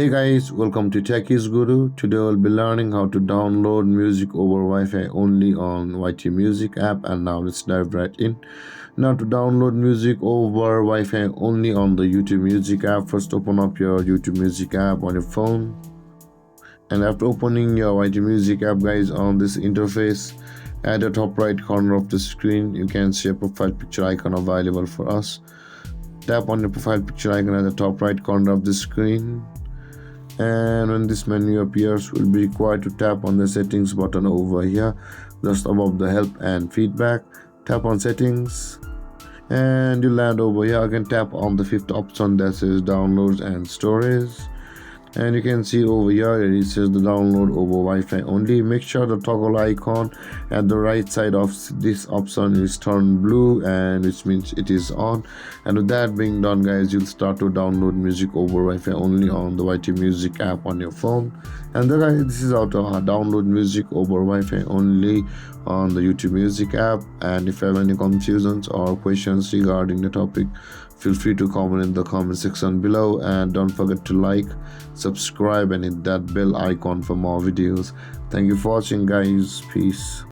Hey guys, welcome to Techies Guru. Today we'll be learning how to download music over Wi-Fi only on YT Music app, and now let's dive right in. Now to download music over Wi-Fi only on the YouTube Music app, first open up your YouTube Music app on your phone. And after opening your YT Music app, guys, on this interface, at the top right corner of the screen, you can see a profile picture icon available for us. Tap on the profile picture icon at the top right corner of the screen, and when this menu appears, we'll be required to tap on the settings button over here just above the help and feedback. Tap on settings and you land over here. Again, tap on the fifth option that says downloads and storage, and you can see over here it says the download over Wi-Fi only. Make sure the toggle icon at the right side of this option is turned blue, and which means it is on. And with that being done, guys, you'll start to download music over Wi-Fi only on the YT Music app on your phone. And then, guys, this is how to download music over Wi-Fi only on the YouTube Music app. And if you have any confusions or questions regarding the topic, feel free to comment in the comment section below, and don't forget to like, subscribe, and hit that bell icon for more videos. Thank you for watching, guys. Peace.